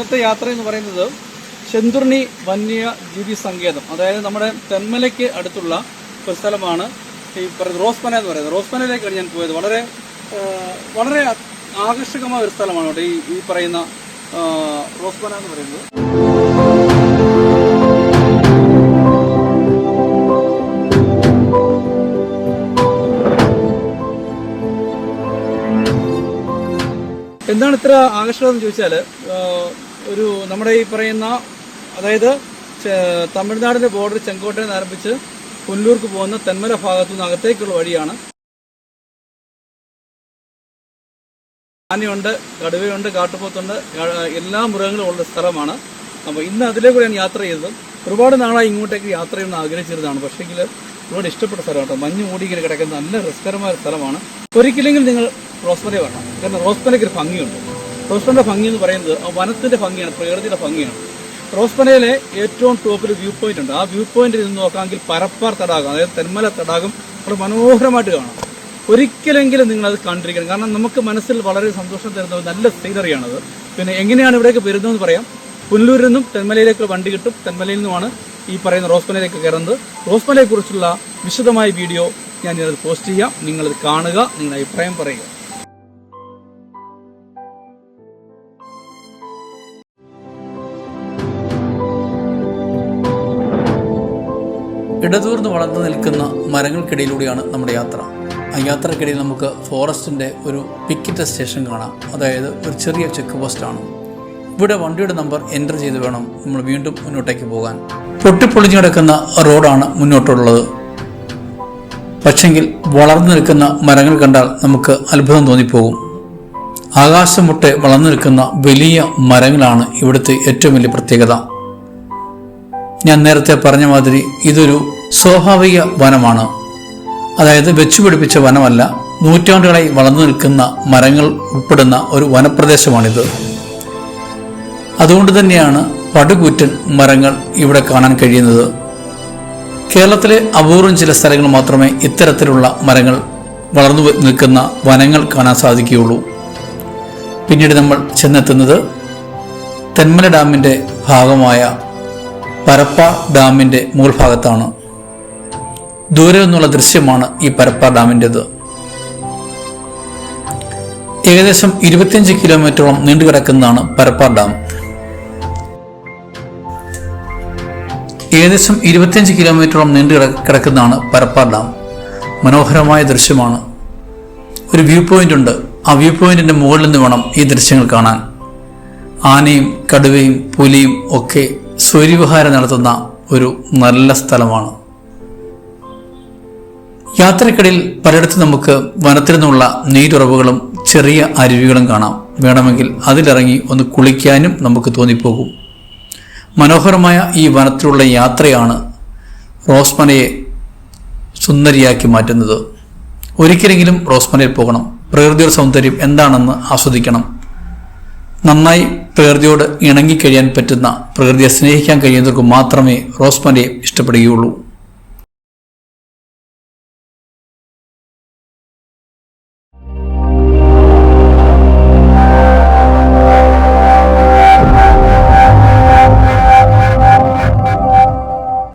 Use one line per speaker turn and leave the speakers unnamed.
ഇന്നത്തെ യാത്ര എന്ന് പറയുന്നത് ചെന്തുർണി വന്യജീവി സങ്കേതം, അതായത് നമ്മുടെ തെന്മലയ്ക്ക് അടുത്തുള്ള ഒരു സ്ഥലമാണ് ഈ റോസ്പന എന്ന് പറയുന്നത്. റോസ്പനയിലേക്കാണ് ഞാൻ പോയത്. വളരെ വളരെ ആകർഷകമായ ഒരു സ്ഥലമാണ് കേട്ടോ ഈ പറയുന്ന റോസ്പന എന്ന് പറയുന്നത്. എന്താണ് ഇത്ര ആകർഷകം എന്ന് ചോദിച്ചാൽ, ഒരു നമ്മുടെ ഈ പറയുന്ന അതായത് തമിഴ്നാടിൻ്റെ ബോർഡർ ചെങ്കോട്ടയിൽ നിന്ന് ആരംഭിച്ച് പുനലൂർക്ക് പോകുന്ന തെന്മല ഭാഗത്തു നിന്ന് അകത്തേക്കുള്ള വഴിയാണ്. ആനയുണ്ട്, കടുവയുണ്ട്, കാട്ടുപോത്തുണ്ട്, എല്ലാ മൃഗങ്ങളും ഉള്ള സ്ഥലമാണ്. അപ്പോൾ ഇന്ന് അതിലേക്കൂടെയാണ് യാത്ര ചെയ്തത്. ഒരുപാട് നാളായി ഇങ്ങോട്ടേക്ക് യാത്ര ചെയ്യുന്ന ആഗ്രഹിച്ചിരുന്നതാണ്. പക്ഷേങ്കിൽ ഒരുപാട് ഇഷ്ടപ്പെട്ട സ്ഥലം കേട്ടോ. മഞ്ഞ് മൂടിങ്ങനെ കിടക്കുന്ന നല്ല രസകരമായ സ്ഥലമാണ്. ഒരിക്കലെങ്കിലും നിങ്ങൾ റോസ്പന വരണം. കാരണം റോസ്പനയ്ക്ക് ഒരു ഭംഗിയുണ്ട്. റോസ്പനയുടെ ഭംഗി എന്ന് പറയുന്നത് ആ വനത്തിൻ്റെ ഭംഗിയാണ്, പ്രകൃതിയുടെ ഭംഗിയാണ്. റോസ്പനയിലെ ഏറ്റവും ടോപ്പിൽ വ്യൂ പോയിന്റ് ഉണ്ട്. ആ വ്യൂ പോയിന്റിൽ നിന്ന് നോക്കാമെങ്കിൽ പരപ്പാർ തടാകം, അതായത് തെന്മല തടാകം വളരെ മനോഹരമായിട്ട് കാണാം. ഒരിക്കലെങ്കിലും നിങ്ങളത് കണ്ടിരിക്കണം. കാരണം നമുക്ക് മനസ്സിൽ വളരെ സന്തോഷം തരുന്ന നല്ല സീനറിയാണത്. പിന്നെ എങ്ങനെയാണ് ഇവിടേക്ക് വരുന്നതെന്ന് പറയാം. പുനലൂരിൽ നിന്നും തെന്മലയിലേക്ക് വണ്ടി കിട്ടും. തെന്മലയിൽ നിന്നുമാണ് ഈ പറയുന്ന റോസ്പനയിലേക്ക് കയറുന്നത്. റോസ്പനയെക്കുറിച്ചുള്ള വിശദമായ വീഡിയോ ഞാനിത് പോസ്റ്റ് ചെയ്യാം. നിങ്ങളത് കാണുക, നിങ്ങളുടെ അഭിപ്രായം പറയുക.
ഇടതൂർന്ന് വളർന്നു നിൽക്കുന്ന മരങ്ങൾക്കിടയിലൂടെയാണ് നമ്മുടെ യാത്ര. ആ യാത്രക്കിടയിൽ നമുക്ക് ഫോറസ്റ്റിൻ്റെ ഒരു പിക്കറ്റ് സ്റ്റേഷൻ കാണാം. അതായത് ഒരു ചെറിയ ചെക്ക് പോസ്റ്റാണ്. ഇവിടെ വണ്ടിയുടെ നമ്പർ എൻ്റർ ചെയ്ത് വേണം നമ്മൾ വീണ്ടും മുന്നോട്ടേക്ക് പോകാൻ. പൊട്ടിപ്പൊളിഞ്ഞു കിടക്കുന്ന റോഡാണ് മുന്നോട്ടുള്ളത്. പക്ഷെങ്കിൽ വളർന്നു നിൽക്കുന്ന മരങ്ങൾ കണ്ടാൽ നമുക്ക് അത്ഭുതം തോന്നിപ്പോകും. ആകാശം മുട്ടെ വളർന്നു നിൽക്കുന്ന വലിയ മരങ്ങളാണ് ഇവിടുത്തെ ഏറ്റവും വലിയ പ്രത്യേകത. ഞാൻ നേരത്തെ പറഞ്ഞ മാതിരി ഇതൊരു സ്വാഭാവിക വനമാണ്. അതായത് വെച്ചുപിടിപ്പിച്ച വനമല്ല, നൂറ്റാണ്ടുകളായി വളർന്നു നിൽക്കുന്ന മരങ്ങൾ ഉൾപ്പെടുന്ന ഒരു വനപ്രദേശമാണിത്. അതുകൊണ്ട് തന്നെയാണ് പടുകൂറ്റൻ മരങ്ങൾ ഇവിടെ കാണാൻ കഴിയുന്നത്. കേരളത്തിലെ അപൂർവം ചില സ്ഥലങ്ങൾ മാത്രമേ ഇത്തരത്തിലുള്ള മരങ്ങൾ വളർന്നു നിൽക്കുന്ന വനങ്ങൾ കാണാൻ സാധിക്കുകയുള്ളൂ. പിന്നീട് നമ്മൾ ചെന്നെത്തുന്നത് തെന്മല ഡാമിൻ്റെ ഭാഗമായ പരപ്പാർ ഡാമിൻ്റെ മുകൾ ഭാഗത്താണ്. ദൂരെ നിന്നുള്ള ദൃശ്യമാണ് ഈ പരപ്പാർ ഡാമിൻ്റെത്. ഏകദേശം 25 കിലോമീറ്ററോളം നീണ്ടുകിടക്കുന്നതാണ് പരപ്പാർ ഡാം. ഏകദേശം 25 കിലോമീറ്ററോളം കിടക്കുന്നതാണ് പരപ്പാർ ഡാം. മനോഹരമായ ദൃശ്യമാണ്. ഒരു വ്യൂ പോയിന്റ് ഉണ്ട്. ആ വ്യൂ പോയിന്റിന്റെ മുകളിൽ നിന്ന് വേണം ഈ ദൃശ്യങ്ങൾ കാണാൻ. ആനയും കടുവയും പുലിയും ഒക്കെ സ്വൈര്യവിഹാരം നടത്തുന്ന ഒരു നല്ല സ്ഥലമാണ്. യാത്രക്കിടയിൽ പലയിടത്തും നമുക്ക് വനത്തിൽ നിന്നുള്ള നീരുറവുകളും ചെറിയ അരുവികളും കാണാം. വേണമെങ്കിൽ അതിലിറങ്ങി ഒന്ന് കുളിക്കാനും നമുക്ക് തോന്നിപ്പോകും. മനോഹരമായ ഈ വനത്തിലുള്ള യാത്രയാണ് റോസ്പനയെ സുന്ദരിയാക്കി മാറ്റുന്നത്. ഒരിക്കലെങ്കിലും റോസ്പനയിൽ പോകണം. പ്രകൃതിയുടെ സൗന്ദര്യം എന്താണെന്ന് ആസ്വദിക്കണം. നന്നായി പ്രകൃതിയോട് ഇണങ്ങിക്കഴിയാൻ പറ്റുന്ന, പ്രകൃതിയെ സ്നേഹിക്കാൻ കഴിയുന്നവർക്ക് മാത്രമേ റോസ്പനയെ ഇഷ്ടപ്പെടുകയുള്ളൂ.